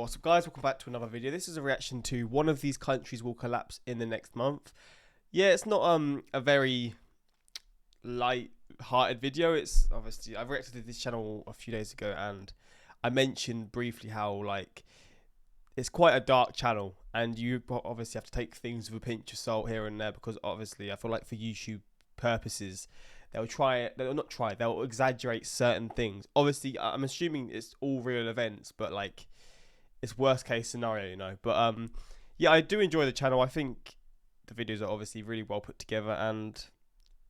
What's up, guys? Welcome back to another video. This is a reaction to one of these countries will collapse in the next month. Yeah, it's not a very light-hearted video. It's obviously, I reacted to this channel a few days ago and I mentioned briefly how like it's quite a dark channel and you obviously have to take things with a pinch of salt here and there, because obviously I feel like for YouTube purposes they'll exaggerate certain things. Obviously I'm assuming it's all real events, but like it's worst case scenario, you know. But yeah, I do enjoy the channel. I think the videos are obviously really well put together and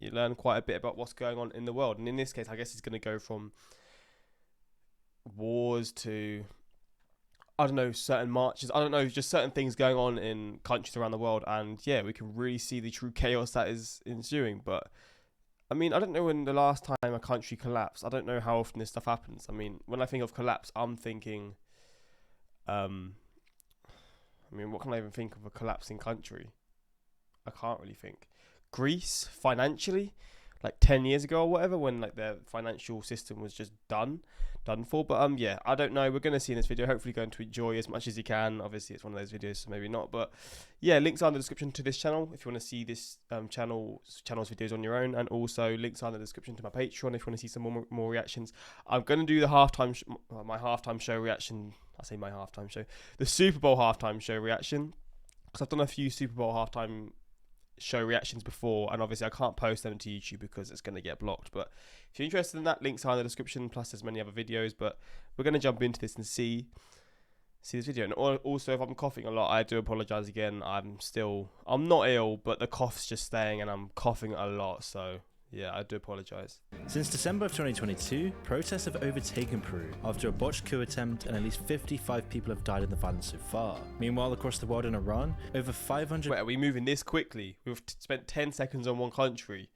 you learn quite a bit about what's going on in the world. And in this case, I guess it's going to go from wars to, I don't know, certain marches. I don't know, just certain things going on in countries around the world. And yeah, we can really see the true chaos that is ensuing. But I mean, I don't know when the last time a country collapsed. I don't know how often this stuff happens. I mean, when I think of collapse, I'm thinking, I mean, what can I even think of a collapsing country? I can't really think. Greece, financially, like 10 years ago or whatever, when like their financial system was just done for. But yeah, I don't know. We're going to see in this video. Hopefully going to enjoy as much as you can. Obviously it's one of those videos, so maybe not, but yeah, links are in the description to this channel if you want to see this channel's videos on your own, and also links are in the description to my Patreon if you want to see some more reactions. I'm going to do the my halftime show reaction. I say my halftime show, the Super Bowl halftime show reaction, because I've done a few Super Bowl halftime show reactions before, and obviously I can't post them to YouTube because it's going to get blocked. But if you're interested in that, links are in the description, plus there's many other videos. But we're going to jump into this and see this video. And also, if I'm coughing a lot, I do apologize again. I'm not ill, but the cough's just staying and I'm coughing a lot, so yeah, I do apologize. Since December of 2022, protests have overtaken Peru after a botched coup attempt, and at least 55 people have died in the violence so far. Meanwhile, across the world in Iran, over 500... Wait, are we moving this quickly? We've spent 10 seconds on one country.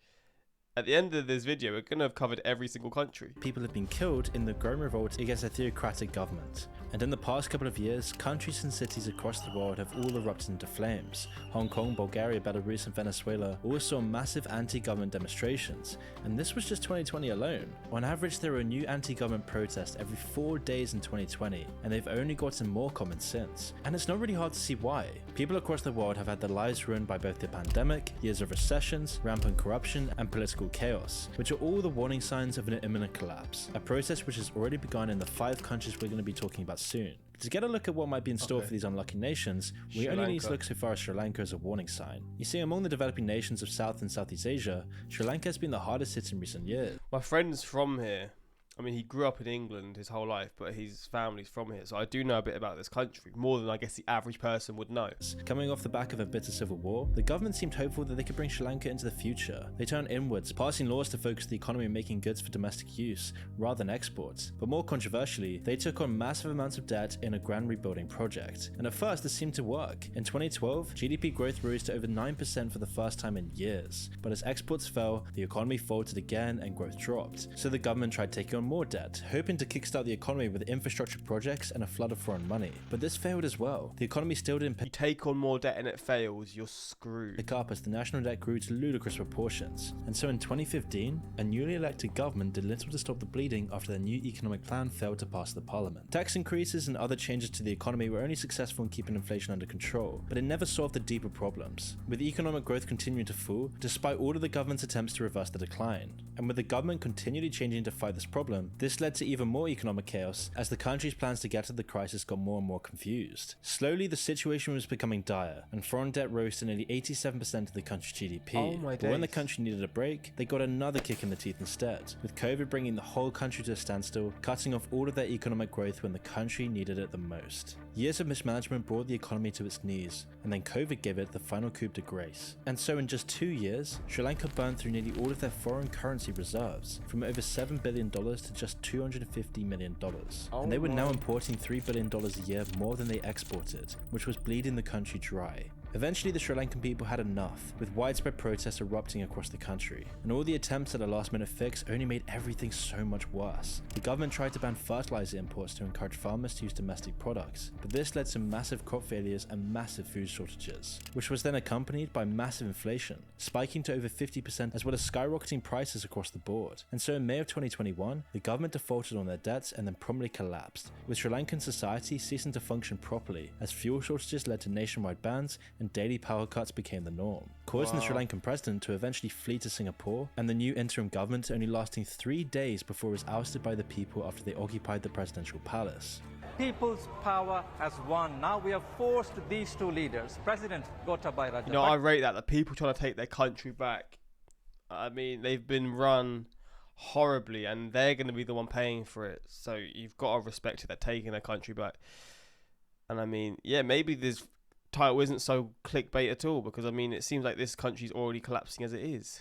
At the end of this video, we're going to have covered every single country. People have been killed in the growing revolt against a theocratic government. And in the past couple of years, countries and cities across the world have all erupted into flames. Hong Kong, Bulgaria, Belarus and Venezuela all saw massive anti-government demonstrations. And this was just 2020 alone. On average, there were a new anti-government protest every 4 days in 2020, and they've only gotten more common since. And it's not really hard to see why. People across the world have had their lives ruined by both the pandemic, years of recessions, rampant corruption and political chaos, which are all the warning signs of an imminent collapse. A process which has already begun in the 5 countries we're going to be talking about soon. To get a look at what might be in store for these unlucky nations, we only need to look so far as Sri Lanka as a warning sign. You see, among the developing nations of South and Southeast Asia, Sri Lanka has been the hardest hit in recent years. My friend's from here. I mean, he grew up in England his whole life, but his family's from here, so I do know a bit about this country, more than I guess the average person would know. Coming off the back of a bitter civil war, the government seemed hopeful that they could bring Sri Lanka into the future. They turned inwards, passing laws to focus the economy on making goods for domestic use, rather than exports. But more controversially, they took on massive amounts of debt in a grand rebuilding project. And at first, this seemed to work. In 2012, GDP growth rose to over 9% for the first time in years. But as exports fell, the economy faltered again and growth dropped. So the government tried taking on more debt, hoping to kickstart the economy with infrastructure projects and a flood of foreign money. But this failed as well. The economy still didn't You take on more debt and it fails, you're screwed. pick up as the national debt grew to ludicrous proportions. And so in 2015, a newly elected government did little to stop the bleeding after their new economic plan failed to pass the parliament. Tax increases and other changes to the economy were only successful in keeping inflation under control, but it never solved the deeper problems, with economic growth continuing to fall despite all of the government's attempts to reverse the decline. And with the government continually changing to fight this problem, this led to even more economic chaos as the country's plans to get out of the crisis got more and more confused. Slowly, the situation was becoming dire, and foreign debt rose to nearly 87% of the country's GDP. Oh my but when the days. country needed a break, they got another kick in the teeth instead, with COVID bringing the whole country to a standstill, cutting off all of their economic growth when the country needed it the most. Years of mismanagement brought the economy to its knees, and then COVID gave it the final coup de grace. And so in just 2 years, Sri Lanka burned through nearly all of their foreign currency reserves, from over $7 billion to just $250 million. And they were now importing $3 billion a year more than they exported, which was bleeding the country dry. Eventually, the Sri Lankan people had enough, with widespread protests erupting across the country, and all the attempts at a last-minute fix only made everything so much worse. The government tried to ban fertilizer imports to encourage farmers to use domestic products, but this led to massive crop failures and massive food shortages, which was then accompanied by massive inflation, spiking to over 50% as well as skyrocketing prices across the board. And so in May of 2021, the government defaulted on their debts and then promptly collapsed, with Sri Lankan society ceasing to function properly as fuel shortages led to nationwide bans and daily power cuts became the norm, causing the Sri Lankan president to eventually flee to Singapore, and the new interim government only lasting 3 days before it was ousted by the people after they occupied the presidential palace. People's power has won. Now we have forced these two leaders, President Gotabaya Rajapaksa. You know, I rate that. The people trying to take their country back. I mean, they've been run horribly, and they're going to be the one paying for it. So you've got to respect it. They're taking their country back. And I mean, yeah, maybe this title isn't so clickbait at all, because I mean, it seems like this country's already collapsing as it is.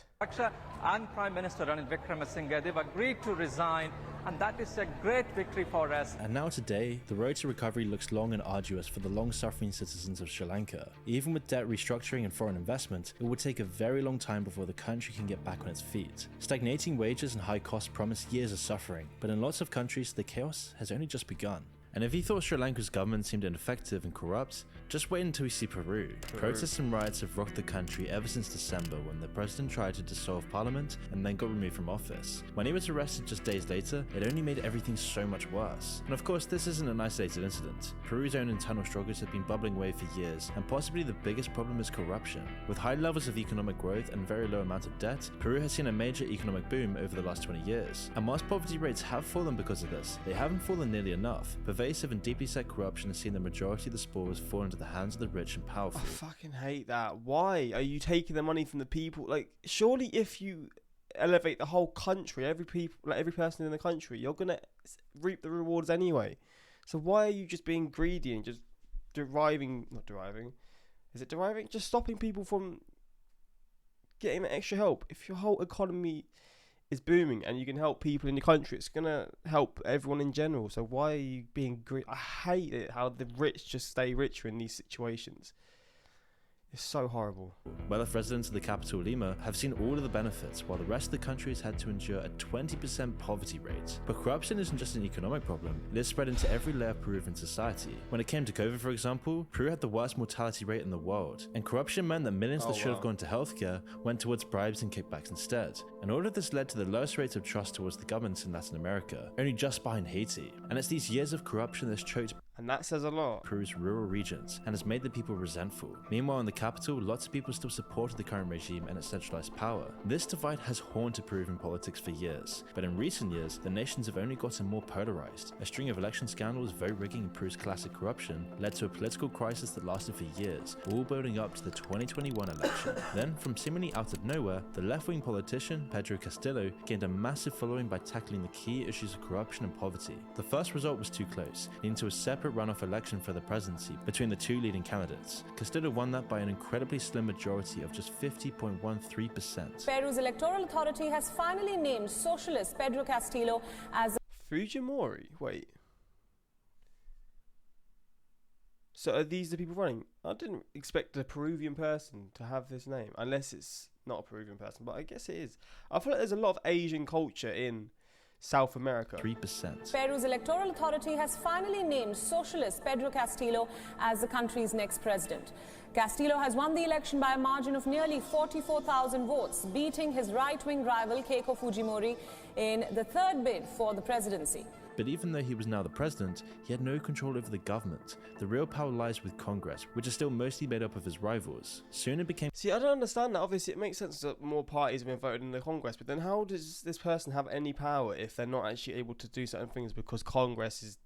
And Prime Minister Ranil Wickremesinghe, they've agreed to resign, and that is a great victory for us. And now today, the road to recovery looks long and arduous for the long-suffering citizens of Sri Lanka. Even with debt restructuring and foreign investment, it would take a very long time before the country can get back on its feet. Stagnating wages and high costs promise years of suffering, but in lots of countries, the chaos has only just begun. And if you thought Sri Lanka's government seemed ineffective and corrupt, just wait until you see Peru. Protests and riots have rocked the country ever since December, when the president tried to dissolve parliament and then got removed from office. When he was arrested just days later, it only made everything so much worse. And of course, this isn't an isolated incident. Peru's own internal struggles have been bubbling away for years, and possibly the biggest problem is corruption. With high levels of economic growth and very low amount of debt, Peru has seen a major economic boom over the last 20 years. And whilst poverty rates have fallen because of this, they haven't fallen nearly enough. Pervasive and deeply set corruption has seen the majority of the spoils fall into the hands of the rich and powerful. I fucking hate that. Why are you taking the money from the people? Like, surely if you elevate the whole country, every person in the country, you're gonna reap the rewards anyway. So why are you just being greedy and just just stopping people from getting the extra help? If your whole economy is booming and you can help people in your country, it's gonna help everyone in general. So why are you being greedy? I hate it how the rich just stay richer in these situations. It's so horrible. Well-off residents of the capital Lima have seen all of the benefits, while the rest of the country has had to endure a 20% poverty rate. But corruption isn't just an economic problem, it is spread into every layer of Peruvian society. When it came to COVID, for example, Peru had the worst mortality rate in the world, and corruption meant that millions that should have gone to healthcare went towards bribes and kickbacks instead. And all of this led to the lowest rates of trust towards the governments in Latin America, only just behind Haiti. And it's these years of corruption that's choked And that says a lot. Peru's rural regions and has made the people resentful. Meanwhile, in the capital, lots of people still supported the current regime and its centralized power. This divide has haunted Peruvian politics for years, but in recent years, the nations have only gotten more polarized. A string of election scandals, vote rigging, and Peru's classic corruption led to a political crisis that lasted for years, all building up to the 2021 election. Then, from seemingly out of nowhere, the left-wing politician, Pedro Castillo, gained a massive following by tackling the key issues of corruption and poverty. The first result was too close, leading to a separate runoff election for the presidency between the two leading candidates. Castillo won that by an incredibly slim majority of just 50.13%. Peru's electoral authority has finally named socialist Pedro Castillo as Fujimori? Wait. So are these the people running? I didn't expect a Peruvian person to have this name, unless it's not a Peruvian person, but I guess it is. I feel like there's a lot of Asian culture in South America. 3%. Peru's electoral authority has finally named socialist Pedro Castillo as the country's next president. Castillo has won the election by a margin of nearly 44,000 votes, beating his right-wing rival Keiko Fujimori in the third bid for the presidency. But even though he was now the president, he had no control over the government. The real power lies with Congress, which is still mostly made up of his rivals. Soon it became... See, I don't understand that. Obviously, it makes sense that more parties have been voted in the Congress, but then how does this person have any power if they're not actually able to do certain things because Congress is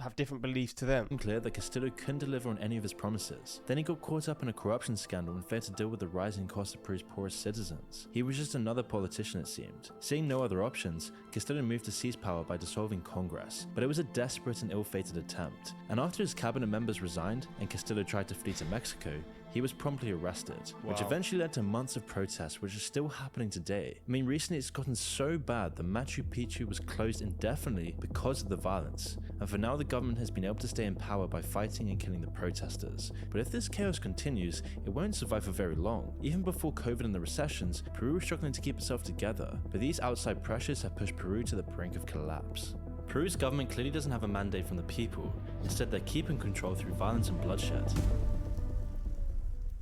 have different beliefs to them? Clear that Castillo couldn't deliver on any of his promises. Then he got caught up in a corruption scandal and failed to deal with the rising cost of Peru's poorest citizens. He was just another politician, it seemed. Seeing no other options, Castillo moved to seize power by dissolving Congress. But it was a desperate and ill-fated attempt. And after his cabinet members resigned and Castillo tried to flee to Mexico, he was promptly arrested, which Wow. eventually led to months of protests, which are still happening today. I mean, recently it's gotten so bad that Machu Picchu was closed indefinitely because of the violence, and for now the government has been able to stay in power by fighting and killing the protesters. But if this chaos continues, it won't survive for very long. Even before COVID and the recessions, Peru was struggling to keep itself together, but these outside pressures have pushed Peru to the brink of collapse. Peru's government clearly doesn't have a mandate from the people, instead they're keeping control through violence and bloodshed.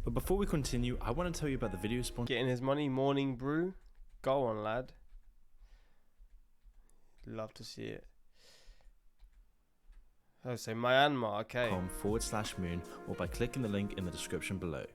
But before we continue, I want to tell you about the video sponsor. Getting his money, Morning Brew. Go on, lad. Love to see it. Oh, so Myanmar, okay. .com/moon or by clicking the link in the description below.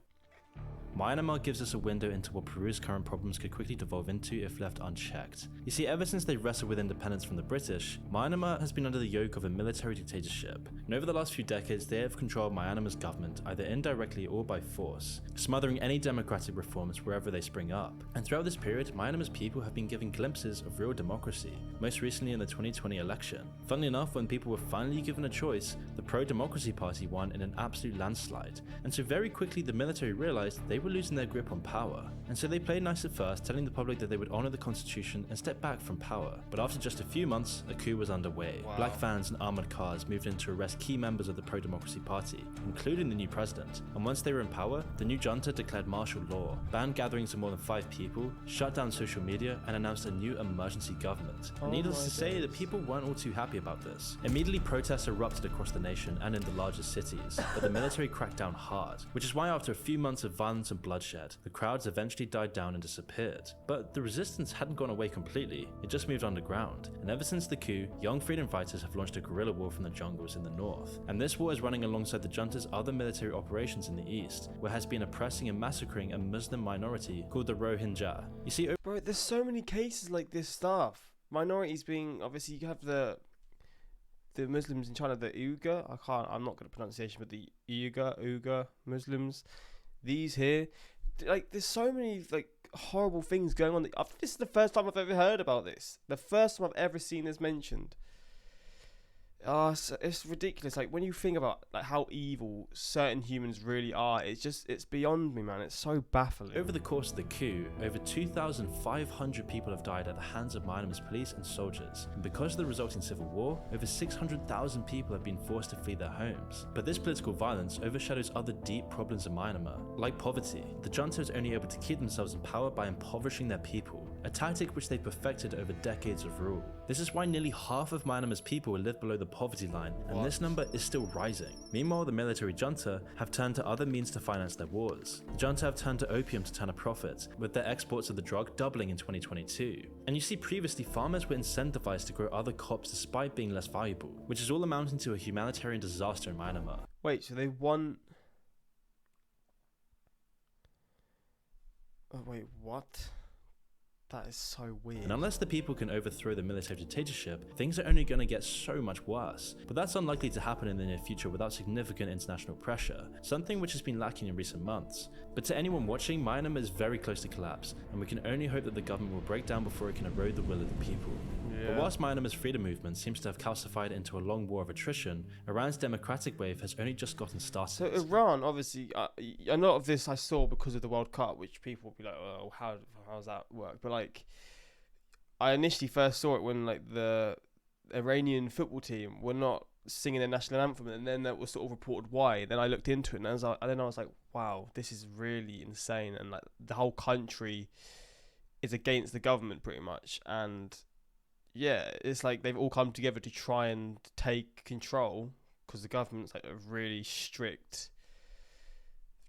Myanmar gives us a window into what Peru's current problems could quickly devolve into if left unchecked. You see, ever since they wrestled with independence from the British, Myanmar has been under the yoke of a military dictatorship, and over the last few decades they have controlled Myanmar's government either indirectly or by force, smothering any democratic reforms wherever they spring up. And throughout this period, Myanmar's people have been given glimpses of real democracy, most recently in the 2020 election. Funnily enough, when people were finally given a choice, the pro-democracy party won in an absolute landslide, and so very quickly the military realised they were losing their grip on power, and so they played nice at first, telling the public that they would honour the constitution and step back from power. But after just a few months, a coup was underway. Wow. Black vans and armoured cars moved in to arrest key members of the pro-democracy party, including the new president, and once they were in power, the new junta declared martial law, banned gatherings of more than 5 people, shut down social media, and announced a new emergency government. Oh Needless my to say, the days. people weren't all too happy about this. Immediately, protests erupted across the nation and in the largest cities, but the military cracked down hard, which is why after a few months of violence and bloodshed, the crowds eventually died down and disappeared. But the resistance hadn't gone away completely, it just moved underground, and ever since the coup, young freedom fighters have launched a guerrilla war from the jungles in the north. And this war is running alongside the junta's other military operations in the east, where has been oppressing and massacring a Muslim minority called the Rohingya. You see, Bro, there's so many cases like this stuff. Minorities being, obviously you have the Muslims in China, the Uyghur, I'm not good at pronunciation, but the Uyghur Muslims, these here, like there's so many like horrible things going on. This is the first time I've ever heard about this. The first time I've ever seen this mentioned. It's ridiculous. Like when you think about like how evil certain humans really are, it's beyond me, man. It's so baffling. over the course of the coup, over 2,500 people have died at the hands of Myanmar's police and soldiers, and because of the resulting civil war, over 600,000 people have been forced to flee their homes. But this political violence overshadows other deep problems in Myanmar, like poverty. The junta is only able to keep themselves in power by impoverishing their people, a tactic which they perfected over decades of rule. This is why nearly half of Myanmar's people live below the poverty line, and this number is still rising. Meanwhile, the military junta have turned to other means to finance their wars. The junta have turned to opium to turn a profit, with their exports of the drug doubling in 2022. And you see, previously farmers were incentivized to grow other crops despite being less valuable, which is all amounting to a humanitarian disaster in Myanmar. Wait, so they want... Oh, wait, what? That is so weird. And unless the people can overthrow the military dictatorship, things are only going to get so much worse. But that's unlikely to happen in the near future without significant international pressure, something which has been lacking in recent months. But to anyone watching, Myanmar is very close to collapse, and we can only hope that the government will break down before it can erode the will of the people. But whilst Myanmar's freedom movement seems to have calcified into a long war of attrition, Iran's democratic wave has only just gotten started. So Iran, obviously, a lot of this I saw because of the World Cup, which people will be like, "Oh, how's that work?" But like, I initially first saw it when like the Iranian football team were not singing their national anthem, and then that was sort of reported why. Then I looked into it, and I was like, "Wow, this is really insane!" And like the whole country is against the government pretty much, and yeah, it's like they've all come together to try and take control because the government's like a really strict,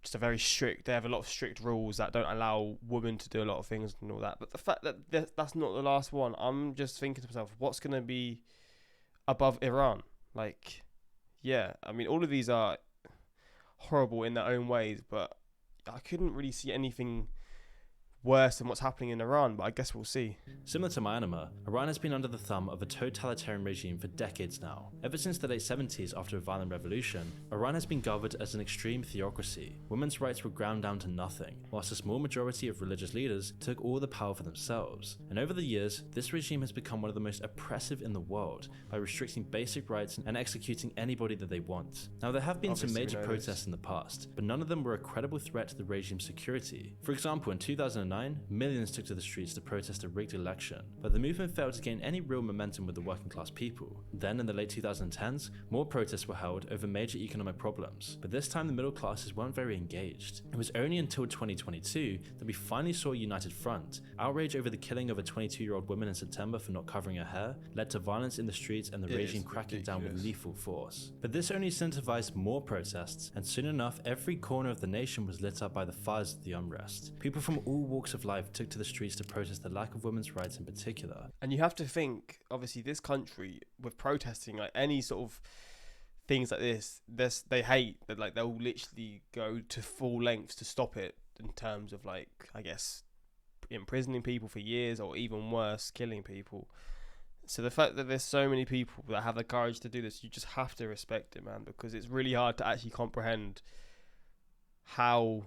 just a very strict. They have a lot of strict rules that don't allow women to do a lot of things and all that. But the fact that that's not the last one, I'm just thinking to myself, what's gonna be above Iran? Like, yeah, I mean, all of these are horrible in their own ways, but I couldn't really see anything worse than what's happening in Iran, but I guess we'll see. Similar to Myanmar, Iran has been under the thumb of a totalitarian regime for decades now. Ever since the late 70s after a violent revolution, Iran has been governed as an extreme theocracy. Women's rights were ground down to nothing, whilst a small majority of religious leaders took all the power for themselves. And over the years, this regime has become one of the most oppressive in the world by restricting basic rights and executing anybody that they want. Now, there have been some major protests in the past, but none of them were a credible threat to the regime's security. For example, in 2009, millions took to the streets to protest a rigged election, but the movement failed to gain any real momentum with the working class people. Then, in the late 2010s, more protests were held over major economic problems, but this time the middle classes weren't very engaged. It was only until 2022 that we finally saw a united front. Outrage over the killing of a 22-year-old woman in September for not covering her hair led to violence in the streets and the regime cracking down with lethal force. But this only incentivized more protests, and soon enough every corner of the nation was lit up by the fires of the unrest. People from all walks of life took to the streets to protest the lack of women's rights in particular. And you have to think, obviously, this country with protesting, like any sort of things like this they hate that, like they'll literally go to full lengths to stop it, in terms of, like, I guess, imprisoning people for years, or even worse, killing people. So the fact that there's so many people that have the courage to do this, you just have to respect it, man, because it's really hard to actually comprehend how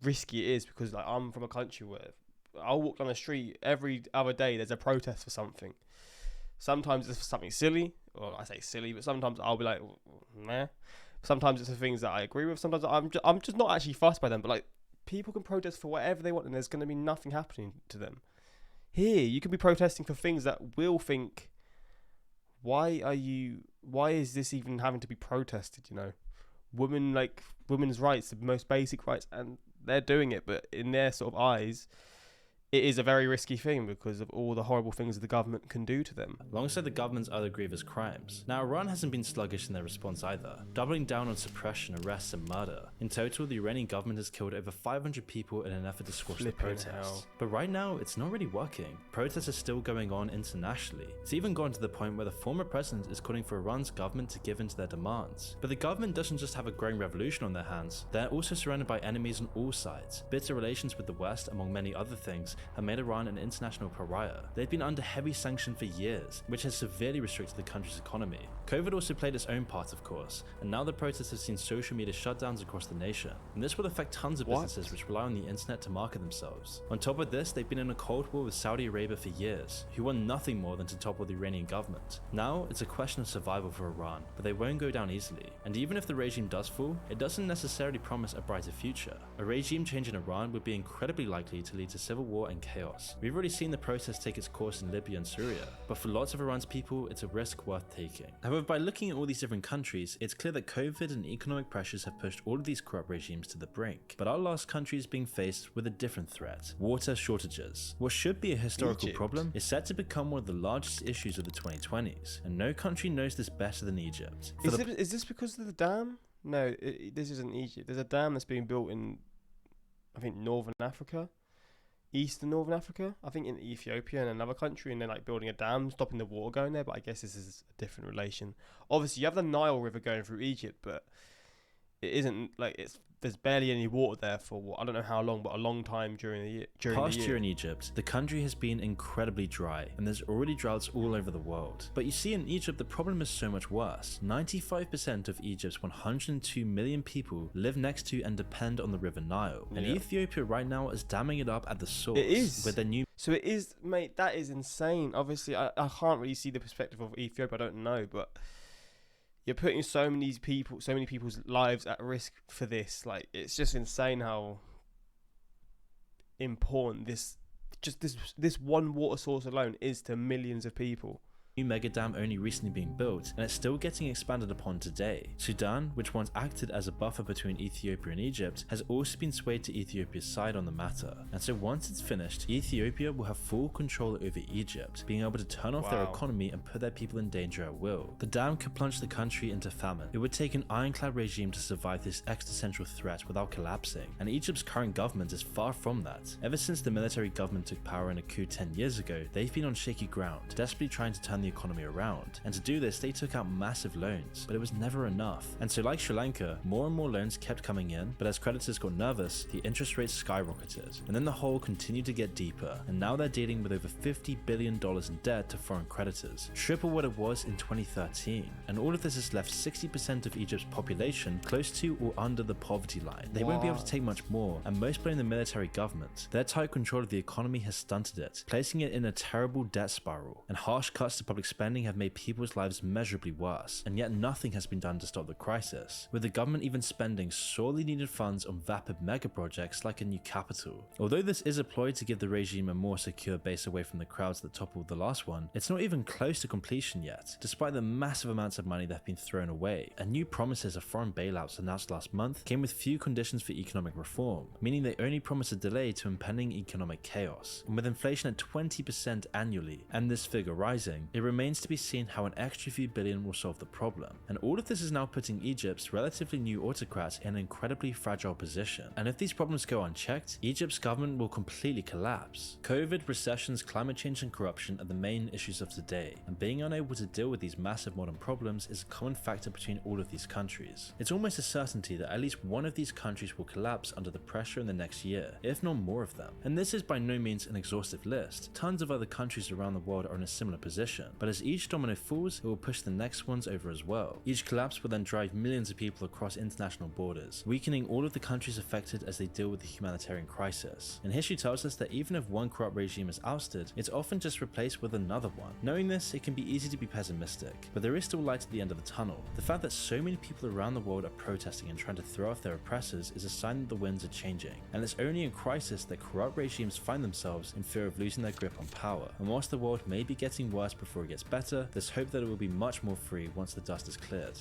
risky it is. Because, like, I'm from a country where I'll walk down the street every other day, there's a protest for something. Sometimes it's for something silly, or I say silly, but sometimes I'll be like, nah. Sometimes it's for things that I agree with. Sometimes I'm just not actually fussed by them. But, like, people can protest for whatever they want, and there's going to be nothing happening to them. Here, you could be protesting for things that we'll think, why is this even having to be protested, you know? Women's rights, the most basic rights, and they're doing it, but in their sort of eyes, it is a very risky thing because of all the horrible things that the government can do to them. Alongside the government's other grievous crimes. Now, Iran hasn't been sluggish in their response either, doubling down on suppression, arrests and murder. In total, the Iranian government has killed over 500 people in an effort to squash the protests. But right now, it's not really working. Protests are still going on internationally. It's even gone to the point where the former president is calling for Iran's government to give in to their demands. But the government doesn't just have a growing revolution on their hands, they're also surrounded by enemies on all sides. Bitter relations with the West, among many other things, have made Iran an international pariah. They've been under heavy sanction for years, which has severely restricted the country's economy. COVID also played its own part, of course, and now the protests have seen social media shutdowns across the nation, and this will affect tons of businesses which rely on the internet to market themselves. On top of this, they've been in a cold war with Saudi Arabia for years, who want nothing more than to topple the Iranian government. Now, it's a question of survival for Iran, but they won't go down easily. And even if the regime does fall, it doesn't necessarily promise a brighter future. A regime change in Iran would be incredibly likely to lead to civil war and chaos. We've already seen the protests take its course in Libya and Syria, but for lots of Iran's people, it's a risk worth taking. However, by looking at all these different countries, it's clear that COVID and economic pressures have pushed all of these corrupt regimes to the brink. But our last country is being faced with a different threat: water shortages. What should be a historical problem is set to become one of the largest issues of the 2020s, and no country knows this better than Egypt. Is this because of the dam? No, this isn't Egypt. There's a dam that's being built in, I think, Northern Africa. Eastern Northern Africa, I think in Ethiopia and another country, and they're like building a dam, stopping the water going there, but I guess this is a different relation. Obviously, you have the Nile River going through Egypt, but it isn't like there's barely any water there for I don't know how long, but a long time during the year. Past year in Egypt, the country has been incredibly dry, and there's already droughts all over the world. But you see, in Egypt, the problem is so much worse. 95% of Egypt's 102 million people live next to and depend on the River Nile, and Ethiopia right now is damming it up at the source. It is. With their new. So it is, mate. That is insane. Obviously, I can't really see the perspective of Ethiopia. I don't know, but you're putting so many people's lives at risk for this. Like, it's just insane how important this one water source alone is to millions of people. New mega dam only recently being built, and it's still getting expanded upon today. Sudan, which once acted as a buffer between Ethiopia and Egypt, has also been swayed to Ethiopia's side on the matter. And so once it's finished, Ethiopia will have full control over Egypt, being able to turn off their economy and put their people in danger at will. The dam could plunge the country into famine. It would take an ironclad regime to survive this existential threat without collapsing, and Egypt's current government is far from that. Ever since the military government took power in a coup 10 years ago, they've been on shaky ground, desperately trying to turn the economy around, and to do this they took out massive loans, but it was never enough. And so like Sri Lanka, more and more loans kept coming in, but as creditors got nervous, the interest rates skyrocketed, and then the hole continued to get deeper, and now they're dealing with over $50 billion in debt to foreign creditors, triple what it was in 2013. And all of this has left 60% of Egypt's population close to or under the poverty line. They won't be able to take much more, and most blame the military government. Their tight control of the economy has stunted it, placing it in a terrible debt spiral, and harsh cuts to public spending have made people's lives measurably worse, and yet nothing has been done to stop the crisis, with the government even spending sorely needed funds on vapid mega projects like a new capital. Although this is a ploy to give the regime a more secure base away from the crowds that toppled the last one, it's not even close to completion yet, despite the massive amounts of money that have been thrown away, and new promises of foreign bailouts announced last month came with few conditions for economic reform, meaning they only promise a delay to impending economic chaos. And with inflation at 20% annually, and this figure rising, it remains to be seen how an extra few billion will solve the problem. And all of this is now putting Egypt's relatively new autocrat in an incredibly fragile position. And if these problems go unchecked, Egypt's government will completely collapse. COVID, recessions, climate change and corruption are the main issues of today, and being unable to deal with these massive modern problems is a common factor between all of these countries. It's almost a certainty that at least one of these countries will collapse under the pressure in the next year, if not more of them. And this is by no means an exhaustive list. Tons of other countries around the world are in a similar position, but as each domino falls, it will push the next ones over as well. Each collapse will then drive millions of people across international borders, weakening all of the countries affected as they deal with the humanitarian crisis. And history tells us that even if one corrupt regime is ousted, it's often just replaced with another one. Knowing this, it can be easy to be pessimistic, but there is still light at the end of the tunnel. The fact that so many people around the world are protesting and trying to throw off their oppressors is a sign that the winds are changing, and it's only in crisis that corrupt regimes find themselves in fear of losing their grip on power. And whilst the world may be getting worse before it gets better, there's hope that it will be much more free once the dust is cleared.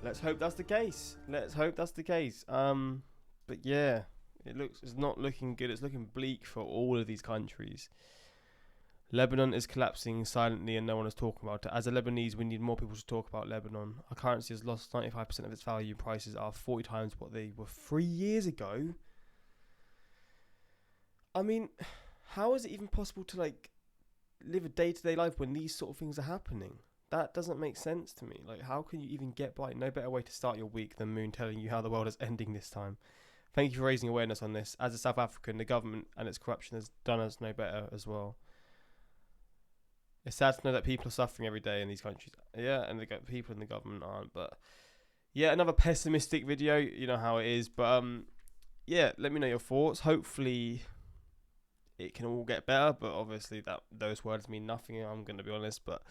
Let's hope that's the case. Let's hope that's the case. But yeah, it's not looking good. It's looking bleak for all of these countries. Lebanon is collapsing silently and no one is talking about it. As a Lebanese, we need more people to talk about Lebanon. Our currency has lost 95% of its value. Prices are 40 times what they were 3 years ago. I mean, how is it even possible to live a day-to-day life when these sort of things are happening? That doesn't make sense to me. How can you even get by? No better way to start your week than Moon telling you how the world is ending this time. Thank you for raising awareness on this. As a South African, the government and its corruption has done us no better as well. It's sad to know that people are suffering every day in these countries. Yeah, and the people in the government aren't. But yeah, another pessimistic video. You know how it is. But yeah, let me know your thoughts. Hopefully it can all get better. But obviously those words mean nothing. I'm going to be honest. But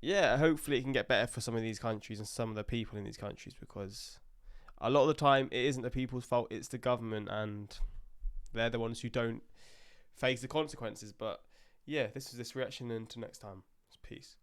yeah, hopefully it can get better for some of these countries and some of the people in these countries, because a lot of the time it isn't the people's fault. It's the government, and they're the ones who don't face the consequences. But yeah, this is this reaction, and until next time, peace.